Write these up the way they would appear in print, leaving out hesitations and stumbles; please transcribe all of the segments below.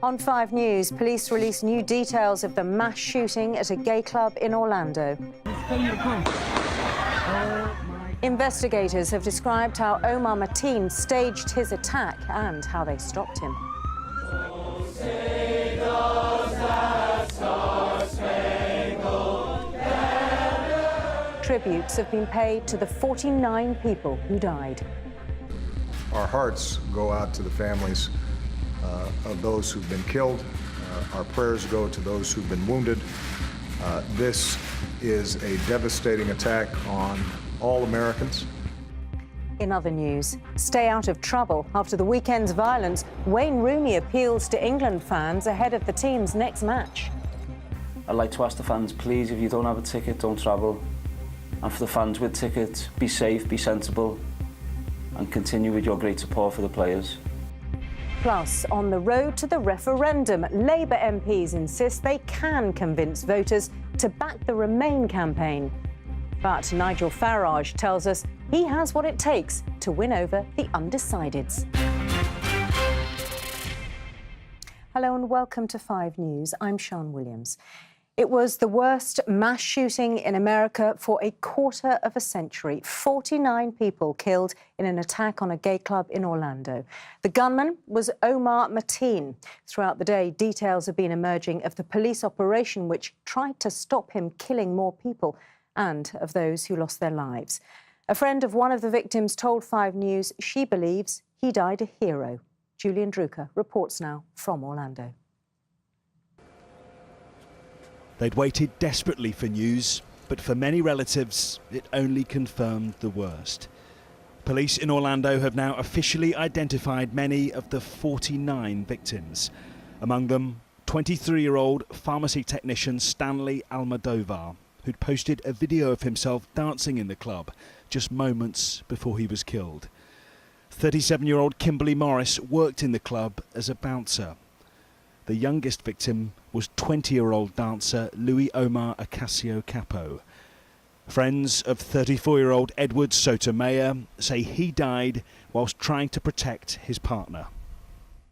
On 5 News, police release new details of the mass shooting at a gay club in Orlando. Investigators have described how Omar Mateen staged his attack and how they stopped him. Tributes have been paid to the 49 people who died. Our hearts go out to the families of those who've been killed. Our prayers go to those who've been wounded. This is a devastating attack on all Americans. In other news, stay out of trouble. After the weekend's violence, Wayne Rooney appeals to England fans ahead of the team's next match. I'd like to ask the fans, please, if you don't have a ticket, don't travel. And for the fans with tickets, be safe, be sensible, and continue with your great support for the players. Plus, on the road to the referendum, Labour MPs insist they can convince voters to back the Remain campaign. But Nigel Farage tells us he has what it takes to win over the undecideds. Hello and welcome to 5 News. I'm Sian Williams. It was the worst mass shooting in America for a quarter of a century. 49 people killed in an attack on a gay club in Orlando. The gunman was Omar Mateen. Throughout the day, details have been emerging of the police operation which tried to stop him killing more people and of those who lost their lives. A friend of one of the victims told 5 News she believes he died a hero. Julian Drucker reports now from Orlando. They'd waited desperately for news, but for many relatives, it only confirmed the worst. Police in Orlando have now officially identified many of the 49 victims. Among them, 23-year-old pharmacy technician Stanley Almodovar, who'd posted a video of himself dancing in the club just moments before he was killed. 37-year-old Kimberly Morris worked in the club as a bouncer. The youngest victim was 20-year-old dancer Louis Omar Ocasio Capo. Friends of 34-year-old Edward Sotomayor say he died whilst trying to protect his partner.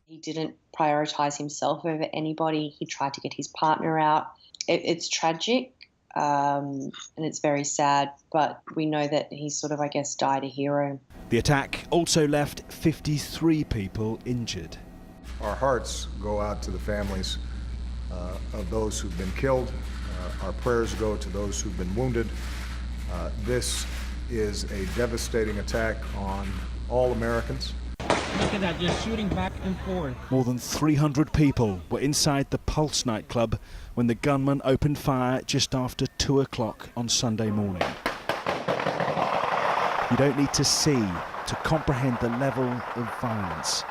He didn't prioritise himself over anybody. He tried to get his partner out. It's tragic and it's very sad, but we know that he sort of, I guess, died a hero. The attack also left 53 people injured. Our hearts go out to the families of those who've been killed. Our prayers go to those who've been wounded. This is a devastating attack on all Americans. Look at that, just shooting back and forth. More than 300 people were inside the Pulse nightclub when the gunman opened fire just after 2 o'clock on Sunday morning. You don't need to see to comprehend the level of violence.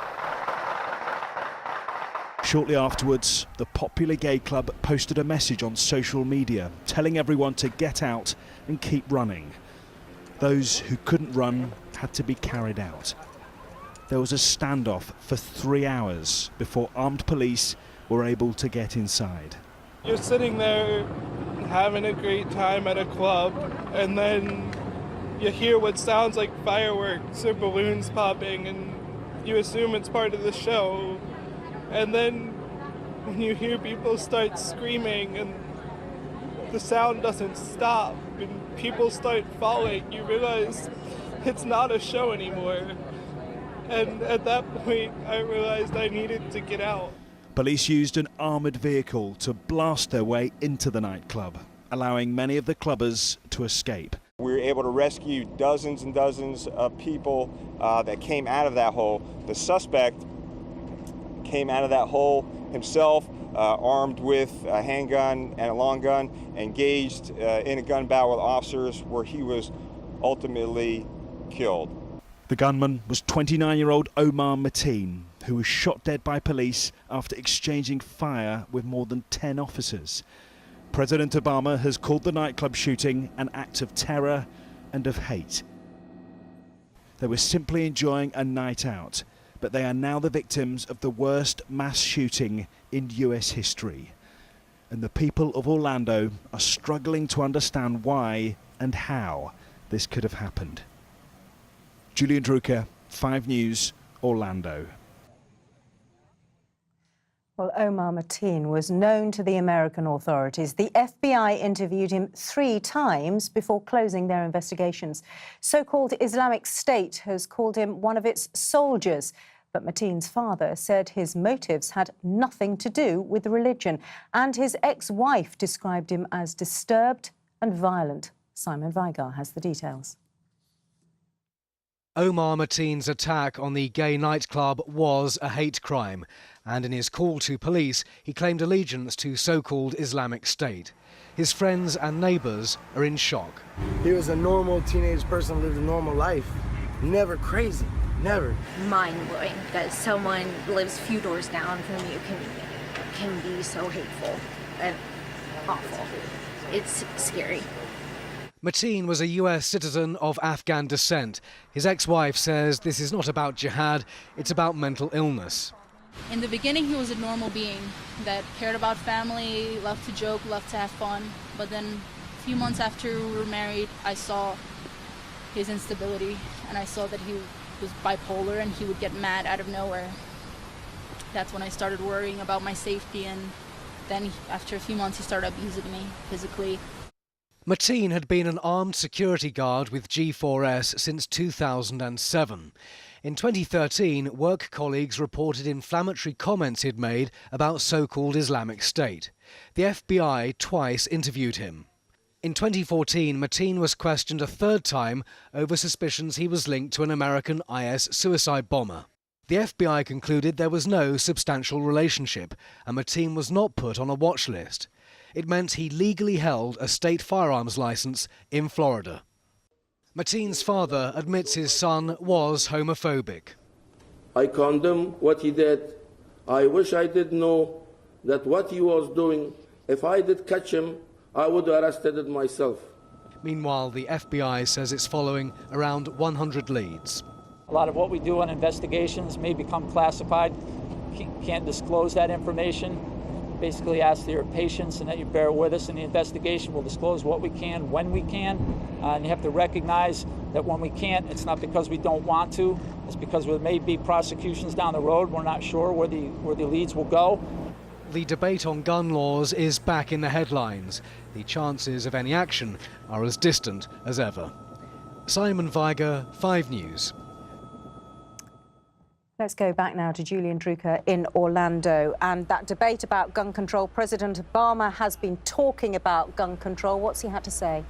Shortly afterwards, the popular gay club posted a message on social media telling everyone to get out and keep running. Those who couldn't run had to be carried out. There was a standoff for 3 hours before armed police were able to get inside. You're sitting there having a great time at a club, and then you hear what sounds like fireworks or balloons popping, and you assume it's part of the show. And then when you hear people start screaming and the sound doesn't stop and people start falling, you realize it's not a show anymore. And at that point, I realized I needed to get out. Police used an armoured vehicle to blast their way into the nightclub, allowing many of the clubbers to escape. We were able to rescue dozens and dozens of people that came out of that hole. The suspect came out of that hole himself, armed with a handgun and a long gun, engaged in a gun battle with officers where he was ultimately killed. The gunman was 29-year-old Omar Mateen, who was shot dead by police after exchanging fire with more than 10 officers. President Obama has called the nightclub shooting an act of terror and of hate. They were simply enjoying a night out, but they are now the victims of the worst mass shooting in US history. And the people of Orlando are struggling to understand why and how this could have happened. Julian Drucker, 5 News, Orlando. Well, Omar Mateen was known to the American authorities. The FBI interviewed him 3 times before closing their investigations. So-called Islamic State has called him one of its soldiers. But Mateen's father said his motives had nothing to do with religion. And his ex-wife described him as disturbed and violent. Simon Vigar has the details. Omar Mateen's attack on the gay nightclub was a hate crime, and in his call to police, he claimed allegiance to so-called Islamic State. His friends and neighbours are in shock. He was a normal teenage person, lived a normal life, never crazy, never. Mind-blowing that someone lives a few doors down from you can be so hateful and awful. It's scary. Mateen was a US citizen of Afghan descent. His ex-wife says this is not about jihad, it's about mental illness. In the beginning, he was a normal being that cared about family, loved to joke, loved to have fun. But then a few months after we were married, I saw his instability, and I saw that he was bipolar and he would get mad out of nowhere. That's when I started worrying about my safety, and then after a few months, he started abusing me physically. Mateen had been an armed security guard with G4S since 2007. In 2013, work colleagues reported inflammatory comments he'd made about so-called Islamic State. The FBI twice interviewed him. In 2014, Mateen was questioned a 3rd time over suspicions he was linked to an American IS suicide bomber. The FBI concluded there was no substantial relationship, and Mateen was not put on a watch list. It meant he legally held a state firearms license in Florida. Mateen's father admits his son was homophobic. I condemn what he did. I wish I did know that what he was doing, if I did catch him, I would have arrested him myself. Meanwhile, the FBI says it's following around 100 leads. A lot of what we do on investigations may become classified. Can't disclose that information. Basically ask for your patience and that you bear with us in the investigation. We'll disclose what we can, when we can. And you have to recognize that when we can't, it's not because we don't want to. It's because there may be prosecutions down the road. We're not sure where the leads will go. The debate on gun laws is back in the headlines. The chances of any action are as distant as ever. Simon Vigar, 5 News. Let's go back now to Julian Drucker in Orlando. And that debate about gun control, President Obama has been talking about gun control. What's he had to say?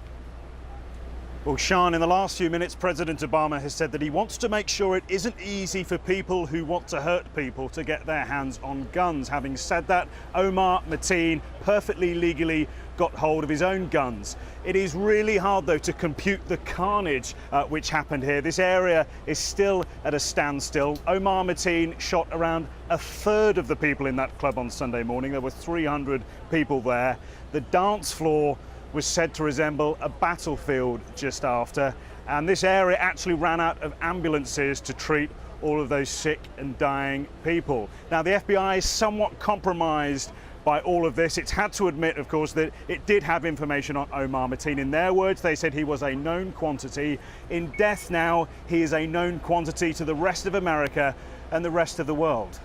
Well, Sian, in the last few minutes, President Obama has said that he wants to make sure it isn't easy for people who want to hurt people to get their hands on guns. Having said that, Omar Mateen perfectly legally got hold of his own guns. It is really hard, though, to compute the carnage which happened here. This area is still at a standstill. Omar Mateen shot around 1/3 of the people in that club on Sunday morning. There were 300 people there. The dance floor was said to resemble a battlefield just after, and this area actually ran out of ambulances to treat all of those sick and dying people. Now, the FBI is somewhat compromised by all of this. It's had to admit, of course, that it did have information on Omar Mateen. In their words, they said he was a known quantity. In death now, he is a known quantity to the rest of America and the rest of the world.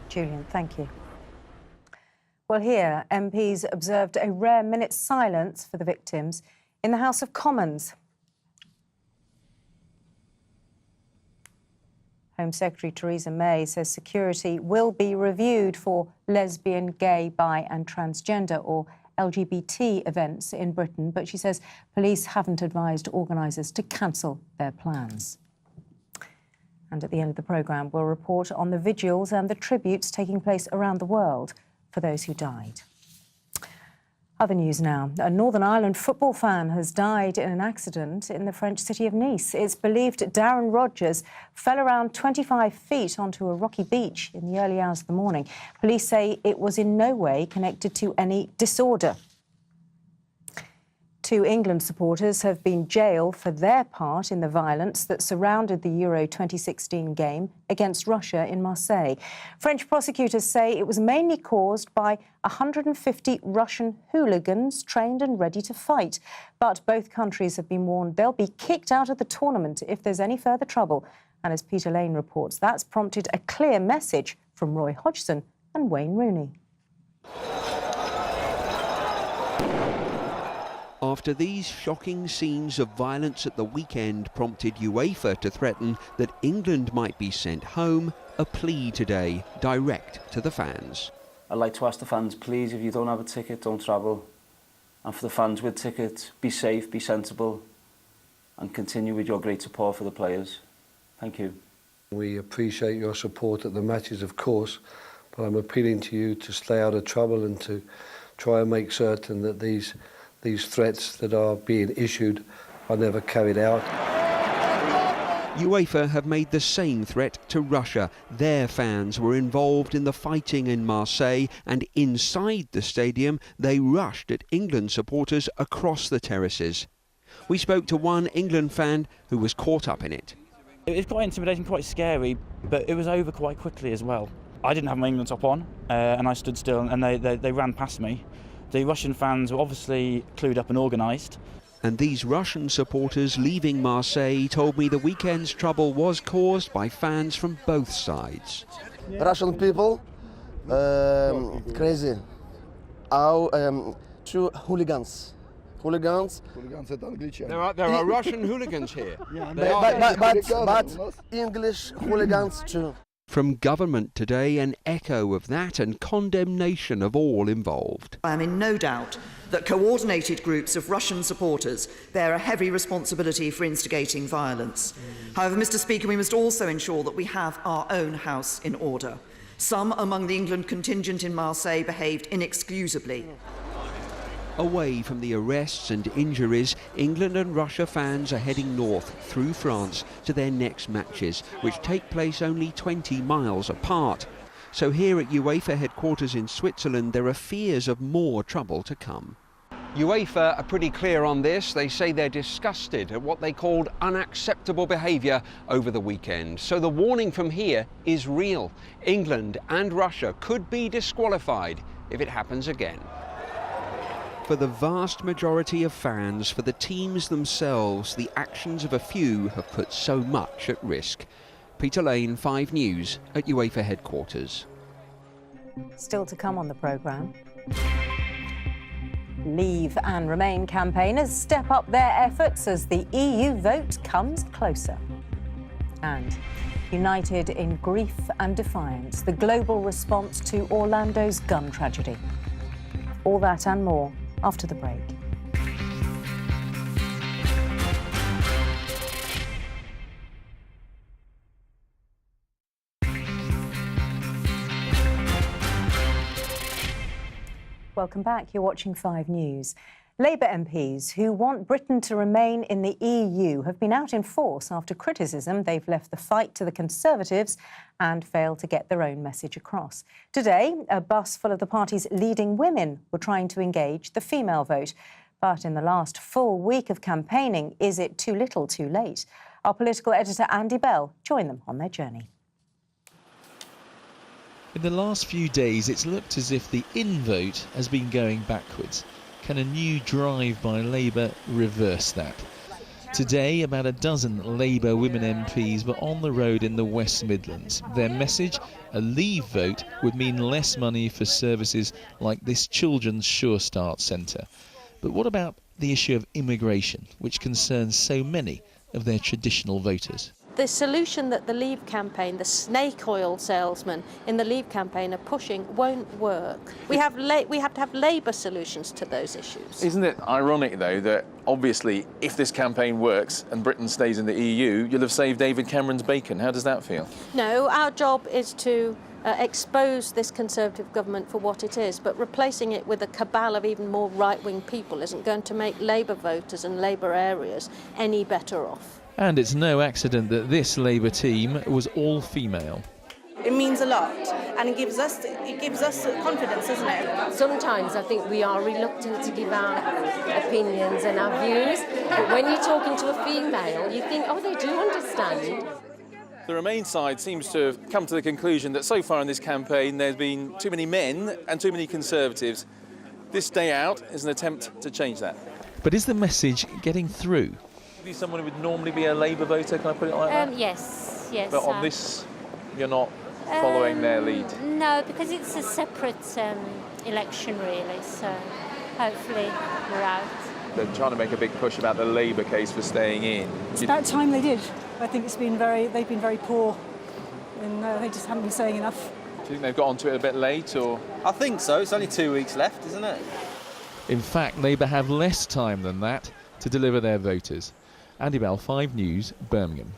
Julian, thank you. Well, here, MPs observed a rare minute's silence for the victims in the House of Commons. Home Secretary Theresa May says security will be reviewed for lesbian, gay, bi and transgender or LGBT events in Britain, but she says police haven't advised organisers to cancel their plans. And at the end of the programme, we'll report on the vigils and the tributes taking place around the world for those who died. Other news now. A Northern Ireland football fan has died in an accident in the French city of Nice. It's believed Darren Rogers fell around 25 feet onto a rocky beach in the early hours of the morning. Police say it was in no way connected to any disorder. 2 England supporters have been jailed for their part in the violence that surrounded the Euro 2016 game against Russia in Marseille. French prosecutors say it was mainly caused by 150 Russian hooligans trained and ready to fight. But both countries have been warned they'll be kicked out of the tournament if there's any further trouble. And as Peter Lane reports, that's prompted a clear message from Roy Hodgson and Wayne Rooney. After these shocking scenes of violence at the weekend prompted UEFA to threaten that England might be sent home, a plea today direct to the fans. I'd like to ask the fans, please, if you don't have a ticket, don't travel. And for the fans with tickets, be safe, be sensible, and continue with your great support for the players. Thank you. We appreciate your support at the matches, of course, but I'm appealing to you to stay out of trouble and to try and make certain that these threats that are being issued are never carried out. UEFA have made the same threat to Russia. Their fans were involved in the fighting in Marseille, and inside the stadium they rushed at England supporters across the terraces. We spoke to one England fan who was caught up in it. It was quite intimidating, quite scary, but it was over quite quickly as well. I didn't have my England top on, and I stood still, and they ran past me. The Russian fans were obviously clued up and organised. And these Russian supporters leaving Marseille told me the weekend's trouble was caused by fans from both sides. Russian people, crazy. Two hooligans. There are Russian hooligans here. But English hooligans too. From government today, an echo of that and condemnation of all involved. I am in no doubt that coordinated groups of Russian supporters bear a heavy responsibility for instigating violence. However, Mr. Speaker, we must also ensure that we have our own house in order. Some among the England contingent in Marseille behaved inexcusably. Away from the arrests and injuries, England and Russia fans are heading north through France to their next matches, which take place only 20 miles apart. So here at UEFA headquarters in Switzerland, there are fears of more trouble to come. UEFA are pretty clear on this. They say they're disgusted at what they called unacceptable behaviour over the weekend. So the warning from here is real. England and Russia could be disqualified if it happens again. For the vast majority of fans, for the teams themselves, the actions of a few have put so much at risk. Peter Lane, 5 News at UEFA headquarters. Still to come on the programme. Leave and Remain campaigners step up their efforts as the EU vote comes closer. And united in grief and defiance, the global response to Orlando's gun tragedy. All that and more after the break. Welcome back. You're watching 5 News. Labour MPs who want Britain to remain in the EU have been out in force after criticism they've left the fight to the Conservatives and failed to get their own message across. Today, a bus full of the party's leading women were trying to engage the female vote. But in the last full week of campaigning, is it too little too late? Our political editor Andy Bell joined them on their journey. In the last few days, it's looked as if the in vote has been going backwards. Can a new drive by Labour reverse that? Today, about a dozen Labour women MPs were on the road in the West Midlands. Their message, a Leave vote, would mean less money for services like this Children's Sure Start Centre. But what about the issue of immigration, which concerns so many of their traditional voters? The solution that the Leave campaign, the snake oil salesmen in the Leave campaign are pushing won't work. We have to have Labour solutions to those issues. Isn't it ironic, though, that obviously if this campaign works and Britain stays in the EU, you'll have saved David Cameron's bacon? How does that feel? No, our job is to expose this Conservative government for what it is, but replacing it with a cabal of even more right-wing people isn't going to make Labour voters and Labour areas any better off. And it's no accident that this Labour team was all female. It means a lot, and it gives us confidence, doesn't it? Sometimes I think we are reluctant to give our opinions and our views, but when you're talking to a female, you think, oh, they do understand. The Remain side seems to have come to the conclusion that so far in this campaign there's been too many men and too many Conservatives. This day out is an attempt to change that. But is the message getting through? Someone who would normally be a Labour voter, can I put it like that? Yes. But on this, you're not following their lead? No, because it's a separate election, really, so hopefully we're out. They're trying to make a big push about the Labour case for staying in. It's about time they did. I think they've been very poor, and they just haven't been saying enough. Do you think they've got onto it a bit late, or? I think so. It's only 2 weeks left, isn't it? In fact, Labour have less time than that to deliver their voters. Andy Bell, 5 News, Birmingham.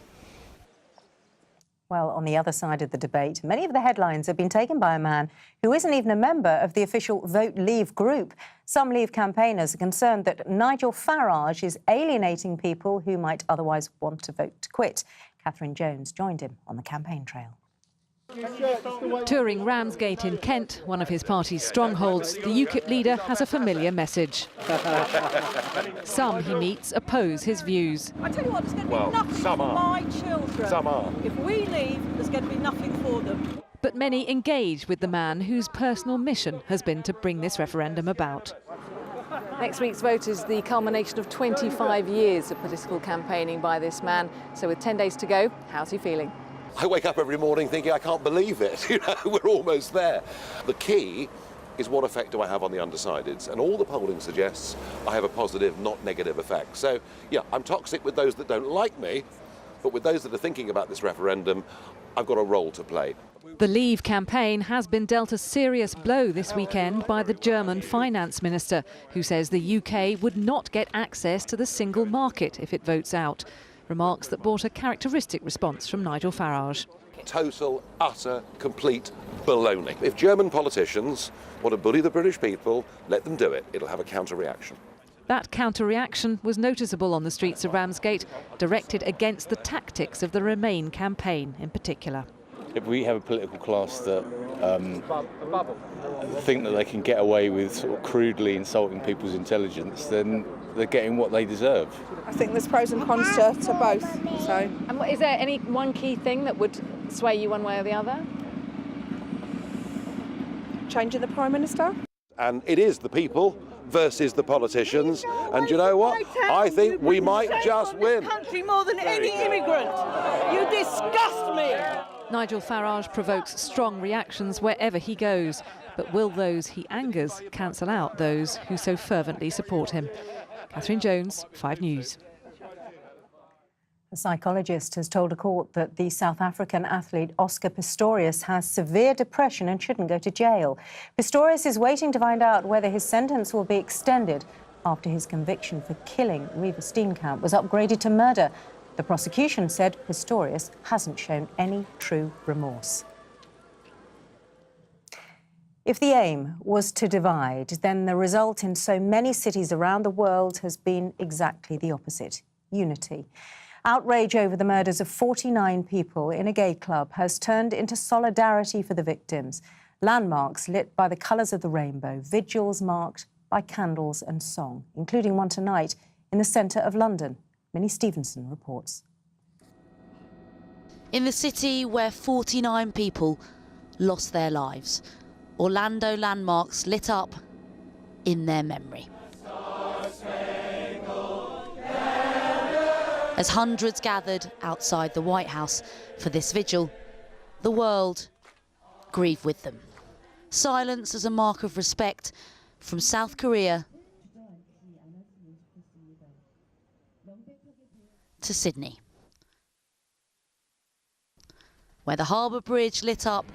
Well, on the other side of the debate, many of the headlines have been taken by a man who isn't even a member of the official Vote Leave group. Some Leave campaigners are concerned that Nigel Farage is alienating people who might otherwise want to vote to quit. Catherine Jones joined him on the campaign trail. Touring Ramsgate in Kent, one of his party's strongholds, the UKIP leader has a familiar message. Some he meets oppose his views. I tell you what, there's going to be nothing for my children. Some are. If we leave, there's going to be nothing for them. But many engage with the man whose personal mission has been to bring this referendum about. Next week's vote is the culmination of 25 years of political campaigning by this man. So with 10 days to go, how's he feeling? I wake up every morning thinking I can't believe it. We're almost there. The key is what effect do I have on the undecideds? And all the polling suggests I have a positive, not negative effect. So, yeah, I'm toxic with those that don't like me, but with those that are thinking about this referendum, I've got a role to play. The Leave campaign has been dealt a serious blow this weekend by the German finance minister, who says the UK would not get access to the single market if it votes out. Remarks that brought a characteristic response from Nigel Farage. Total, utter, complete baloney. If German politicians want to bully the British people, let them do it. It'll have a counter-reaction. That counter-reaction was noticeable on the streets of Ramsgate, directed against the tactics of the Remain campaign in particular. If we have a political class that think that they can get away with sort of crudely insulting people's intelligence, then they're getting what they deserve. I think there's pros and cons to both. So, And is there any one key thing that would sway you one way or the other? changing the Prime Minister? And it is the people versus the politicians. And you know what? I think we might just win. Country more than any immigrant. You disgust me. Nigel Farage provokes strong reactions wherever he goes. But will those he angers cancel out those who so fervently support him? Catherine Jones, 5 News. A psychologist has told a court that the South African athlete Oscar Pistorius has severe depression and shouldn't go to jail. Pistorius is waiting to find out whether his sentence will be extended after his conviction for killing Reeva Steenkamp was upgraded to murder. The prosecution said Pistorius hasn't shown any true remorse. If the aim was to divide, then the result in so many cities around the world has been exactly the opposite: unity. Outrage over the murders of 49 people in a gay club has turned into solidarity for the victims. Landmarks lit by the colours of the rainbow, vigils marked by candles and song, including one tonight in the centre of London. Minnie Stevenson reports. In the city where 49 people lost their lives, Orlando landmarks lit up in their memory. As hundreds gathered outside the White House for this vigil, the world grieved with them. Silence as a mark of respect from South Korea to Sydney, where the Harbour Bridge lit up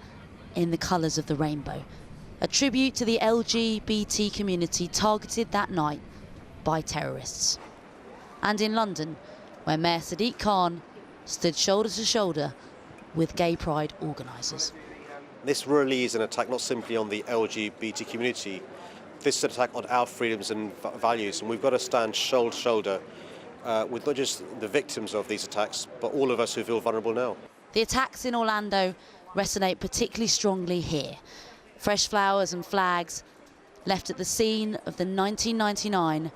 in the colours of the rainbow, a tribute to the LGBT community targeted that night by terrorists. And in London, where Mayor Sadiq Khan stood shoulder to shoulder with gay pride organisers. This really is an attack not simply on the LGBT community, this is an attack on our freedoms and values, and we've got to stand shoulder to shoulder with not just the victims of these attacks, but all of us who feel vulnerable now. The attacks in Orlando resonate particularly strongly here. Fresh flowers and flags left at the scene of the 1999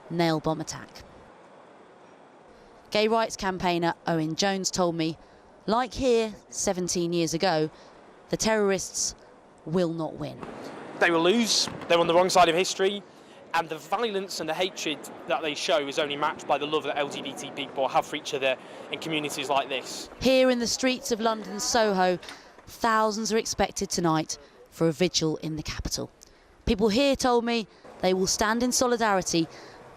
nail bomb attack. Gay rights campaigner Owen Jones told me, like here 17 years ago, the terrorists will not win. They will lose, they're on the wrong side of history, and the violence and the hatred that they show is only matched by the love that LGBT people have for each other in communities like this. Here in the streets of London's Soho, thousands are expected tonight for a vigil in the capital. People here told me they will stand in solidarity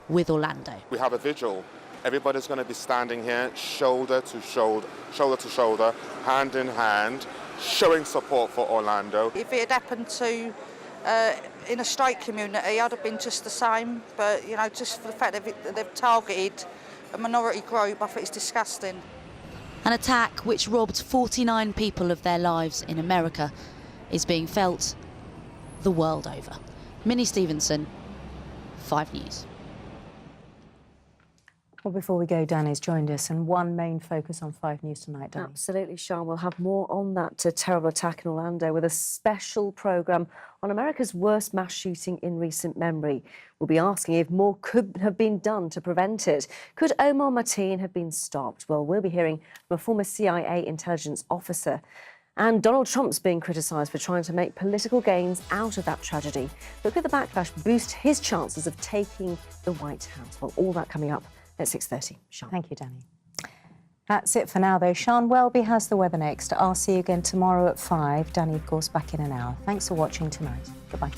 with Orlando. We have a vigil. Everybody's going to be standing here shoulder to shoulder, hand in hand, showing support for Orlando. If it had happened to in a straight community, I'd have been just the same. But, you know, just for the fact that they've targeted a minority group, I think it's disgusting. An attack which robbed 49 people of their lives in America is being felt the world over. Minnie Stevenson, 5 News. Well, before we go, Danny's joined us, and one main focus on 5 News tonight, Danny. Absolutely, Sean. We'll have more on that terrible attack in Orlando with a special programme on America's worst mass shooting in recent memory. We'll be asking if more could have been done to prevent it. Could Omar Mateen have been stopped? Well, we'll be hearing from a former CIA intelligence officer. And Donald Trump's being criticised for trying to make political gains out of that tragedy. But could the backlash boost his chances of taking the White House? Well, all that coming up at 6:30. Sean. Thank you, Danny. That's it for now, though. Sian Welby has the weather next. I'll see you again tomorrow at 5. Danny, of course, back in an hour. Thanks for watching tonight. Goodbye.